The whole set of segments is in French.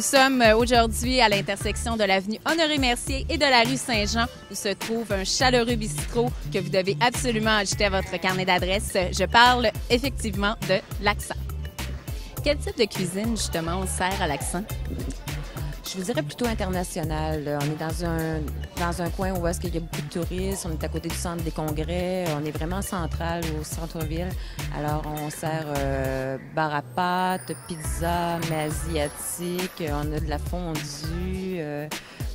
sommes aujourd'hui à l'intersection de l'avenue Honoré-Mercier et de la rue Saint-Jean où se trouve un chaleureux bistrot que vous devez absolument ajouter à votre carnet d'adresses. Je parle effectivement de l'Accent. Quel type de cuisine, justement, on sert à l'Accent? Je vous dirais plutôt international. On est dans un coin où est-ce qu'il y a beaucoup de touristes. On est à côté du centre des congrès. On est vraiment central au centre-ville. Alors, on sert bar à pâtes, pizza, mais asiatique. On a de la fondue.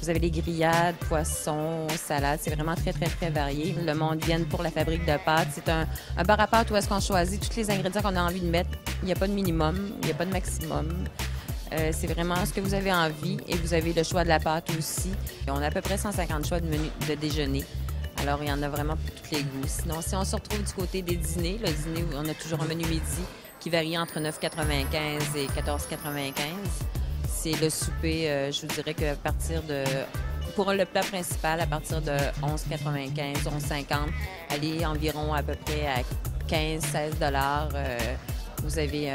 Vous avez les grillades, poissons, salades. C'est vraiment très, très, très varié. Le monde vient pour la fabrique de pâtes. C'est un bar à pâtes où est-ce qu'on choisit tous les ingrédients qu'on a envie de mettre. Il n'y a pas de minimum, il n'y a pas de maximum. C'est vraiment ce que vous avez envie et vous avez le choix de la pâte aussi. On a à peu près 150 choix de menus de déjeuner. Alors, il y en a vraiment pour tous les goûts. Sinon, si on se retrouve du côté des dîners, le dîner, on a toujours un menu midi qui varie entre 9,95 et 14,95. C'est le souper, je vous dirais qu'à partir de... Pour le plat principal, à partir de 11,95, 11,50, allez environ à peu près à 15-16 $. Vous avez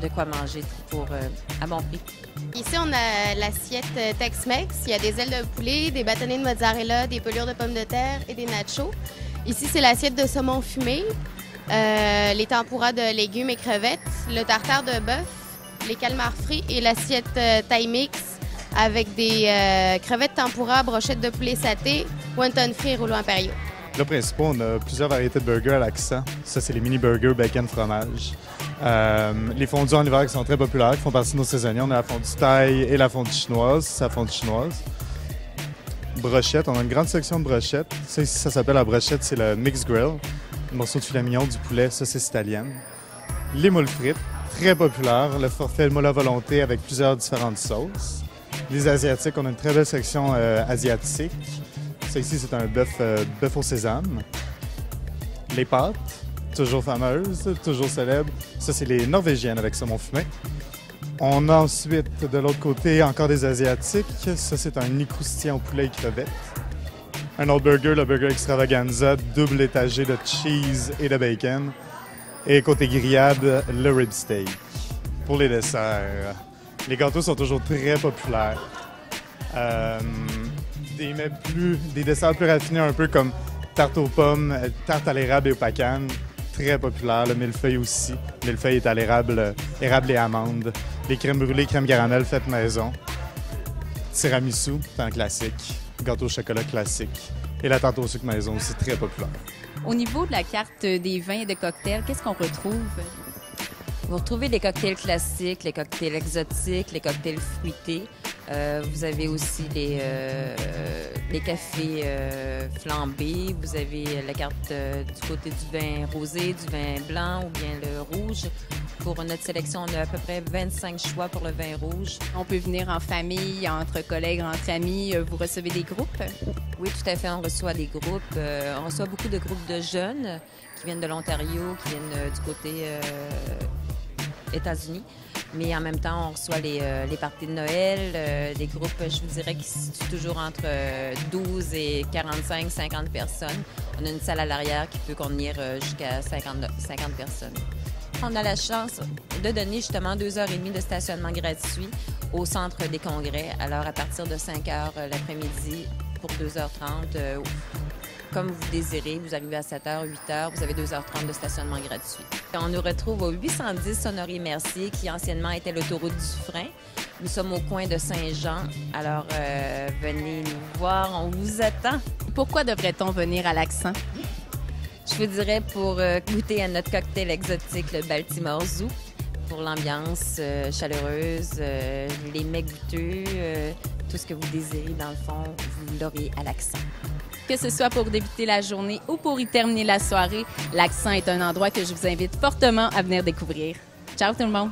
de quoi manger à bon prix. Ici, on a l'assiette Tex-Mex. Il y a des ailes de poulet, des bâtonnets de mozzarella, des pelures de pommes de terre et des nachos. Ici, c'est l'assiette de saumon fumé, les tempura de légumes et crevettes, le tartare de bœuf, les calmars frits et l'assiette Thai mix avec des crevettes tempura, brochettes de poulet saté, wonton frits et rouleaux impériaux. Là, principal, on a plusieurs variétés de burgers à l'Accent. Ça, c'est les mini-burgers bacon fromage. Les fondus en hiver qui sont très populaires, qui font partie de nos saisonniers. On a la fondue thaï et la fondue chinoise. C'est la fondue chinoise. Brochettes, on a une grande section de brochettes. Ça, ici, ça s'appelle la brochette, c'est le mix grill. Un morceau de filet mignon, du poulet, saucisse italienne. Les moules frites, très populaires. Le forfait, le moule à volonté avec plusieurs différentes sauces. Les asiatiques, on a une très belle section asiatique. Ça ici, c'est un bœuf au sésame. Les pâtes, toujours fameuses, toujours célèbres. Ça, c'est les norvégiennes avec saumon fumé. On a ensuite, de l'autre côté, encore des asiatiques. Ça, c'est un nid croustillant au poulet et crevettes. Un autre burger, le burger extravaganza, double étagé de cheese et de bacon. Et côté grillade, le rib steak. Pour les desserts, les gâteaux sont toujours très populaires. Des desserts plus raffinés, un peu comme tarte aux pommes, tarte à l'érable et au pacane, très populaire. Le millefeuille aussi. Le millefeuille est à l'érable, érable et amandes. Les crèmes brûlées, crème caramel faites maison. Tiramisu, c'est un classique. Gâteau au chocolat classique. Et la tarte au sucre maison aussi, très populaire. Au niveau de la carte des vins et de cocktails, qu'est-ce qu'on retrouve? Vous retrouvez les cocktails classiques, les cocktails exotiques, les cocktails fruités. Vous avez aussi les cafés flambés. Vous avez la carte du côté du vin rosé, du vin blanc ou bien le rouge. Pour notre sélection, on a à peu près 25 choix pour le vin rouge. On peut venir en famille, entre collègues, entre amis. Vous recevez des groupes? Oui, tout à fait. On reçoit des groupes. On reçoit beaucoup de groupes de jeunes qui viennent de l'Ontario, qui viennent du côté États-Unis. Mais en même temps, on reçoit les parties de Noël, des groupes, je vous dirais, qui se situent toujours entre 12 et 45-50 personnes. On a une salle à l'arrière qui peut contenir jusqu'à 50 personnes. On a la chance de donner justement 2h30 de stationnement gratuit au centre des congrès. Alors, à partir de 5h l'après-midi pour 2h30, comme vous désirez, vous arrivez à 7h, 8h, vous avez 2h30 de stationnement gratuit. On nous retrouve au 810 Honoré-Mercier, qui anciennement était l'autoroute du Frein. Nous sommes au coin de Saint-Jean, alors venez nous voir, on vous attend. Pourquoi devrait-on venir à l'Accent? Je vous dirais pour goûter à notre cocktail exotique, le Baltimore Zoo, pour l'ambiance chaleureuse, les mets goûteux, tout ce que vous désirez dans le fond, vous l'aurez à l'Accent. Que ce soit pour débuter la journée ou pour y terminer la soirée, l'Accent est un endroit que je vous invite fortement à venir découvrir. Ciao tout le monde!